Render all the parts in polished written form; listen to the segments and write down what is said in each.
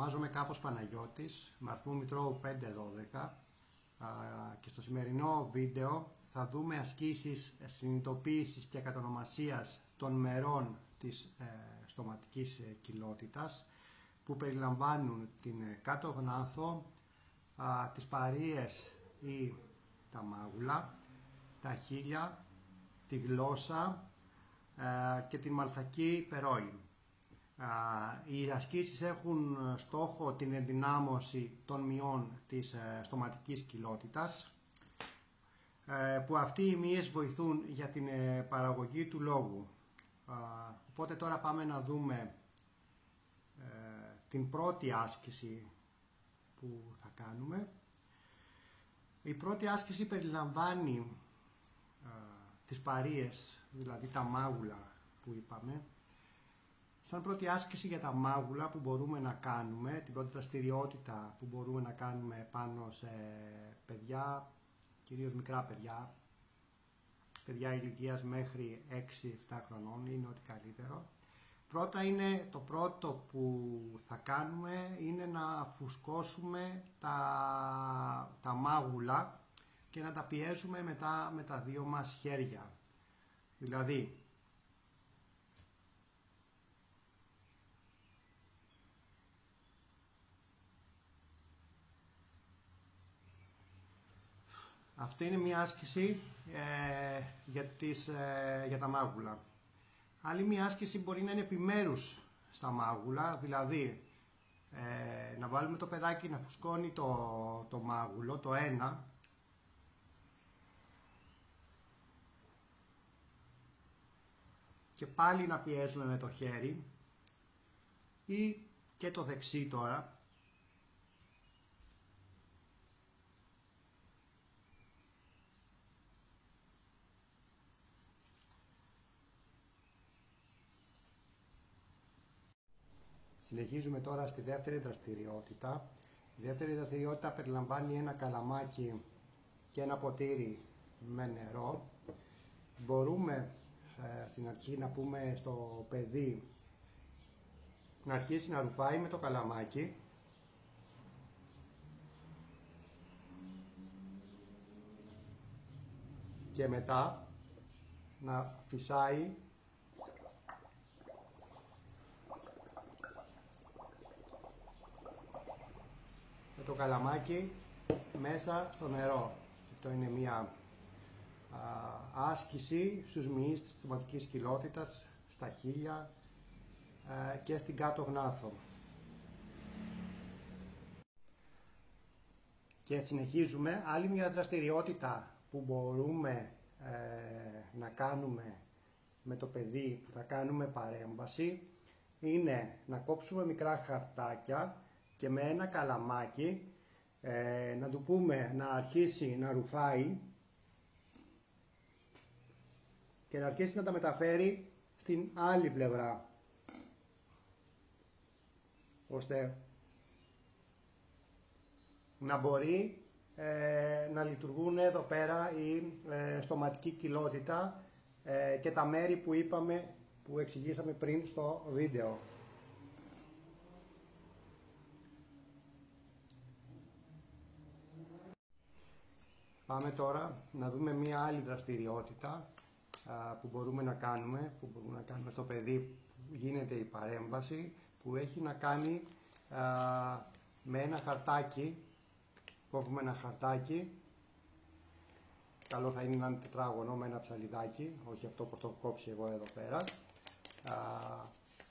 Ονομάζομαι Κάφος Παναγιώτης, με αριθμό Μητρώου 512 και στο σημερινό βίντεο θα δούμε ασκήσεις συνειδητοποίησης και κατονομασίας των μερών της στοματικής κοιλότητας που περιλαμβάνουν την κάτω γνάθο, τις παρείες ή τα μάγουλα, τα χείλια, τη γλώσσα και την μαλθακή περόη. Οι ασκήσεις έχουν στόχο την ενδυνάμωση των μειών της στοματικής κοιλότητας, που αυτοί οι μυες βοηθούν για την παραγωγή του λόγου. Οπότε τώρα πάμε να δούμε την πρώτη άσκηση που θα κάνουμε. Η πρώτη άσκηση περιλαμβάνει τις παρείες, δηλαδή τα μάγουλα που είπαμε. Σαν πρώτη άσκηση για τα μάγουλα που μπορούμε να κάνουμε, την πρώτη δραστηριότητα που μπορούμε να κάνουμε πάνω σε παιδιά, κυρίως μικρά παιδιά ηλικίας μέχρι 6-7 χρονών είναι ό,τι καλύτερο. Το πρώτο που θα κάνουμε είναι να φουσκώσουμε τα μάγουλα και να τα πιέσουμε μετά με τα δύο μας χέρια. Δηλαδή, αυτή είναι μια άσκηση για τα μάγουλα. Άλλη μια άσκηση μπορεί να είναι επιμέρους στα μάγουλα, δηλαδή να βάλουμε το παιδάκι να φουσκώνει το μάγουλο, το ένα, και πάλι να πιέζουμε με το χέρι, ή και το δεξί τώρα. Συνεχίζουμε τώρα στη δεύτερη δραστηριότητα. Η δεύτερη δραστηριότητα περιλαμβάνει ένα καλαμάκι και ένα ποτήρι με νερό. Μπορούμε στην αρχή να πούμε στο παιδί να αρχίσει να ρουφάει με το καλαμάκι και μετά να φυσάει με το καλαμάκι μέσα στο νερό. Αυτό είναι μια άσκηση στους μυείς της στοματικής κοιλότητας, στα χείλια και στην κάτω γνάθο. Και συνεχίζουμε. Άλλη μια δραστηριότητα που μπορούμε να κάνουμε με το παιδί, που θα κάνουμε παρέμβαση, είναι να κόψουμε μικρά χαρτάκια και με ένα καλαμάκι να του πούμε να αρχίσει να ρουφάει και να αρχίσει να τα μεταφέρει στην άλλη πλευρά, ώστε να μπορεί να λειτουργούν εδώ πέρα η στοματική κοιλότητα και τα μέρη που είπαμε, που εξηγήσαμε πριν στο βίντεο. Πάμε τώρα να δούμε μία άλλη δραστηριότητα που μπορούμε να κάνουμε, στο παιδί που γίνεται η παρέμβαση, που έχει να κάνει με ένα χαρτάκι. Κόβουμε ένα χαρτάκι, καλό θα είναι να είναι τετράγωνο με ένα ψαλιδάκι, όχι αυτό που το έχω κόψει εγώ εδώ πέρα,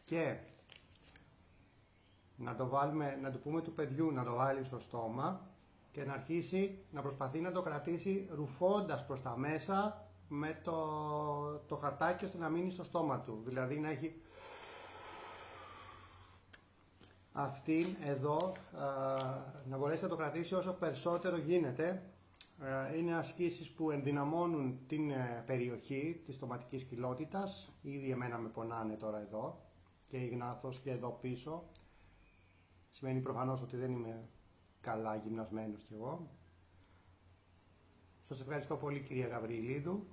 και να του πούμε του παιδιού να το βάλει στο στόμα και να αρχίσει να προσπαθεί να το κρατήσει ρουφώντας προς τα μέσα με το χαρτάκι, ώστε να μείνει στο στόμα του. Δηλαδή να έχει αυτήν εδώ, να μπορέσει να το κρατήσει όσο περισσότερο γίνεται. Είναι ασκήσεις που ενδυναμώνουν την περιοχή της στοματικής κοιλότητας. Ήδη εμένα με πονάνε τώρα εδώ και η γνάθος και εδώ πίσω. Σημαίνει προφανώς ότι δεν είμαι καλά γυμνασμένος κι εγώ. Σας ευχαριστώ πολύ, κυρία Γαβριλίδου.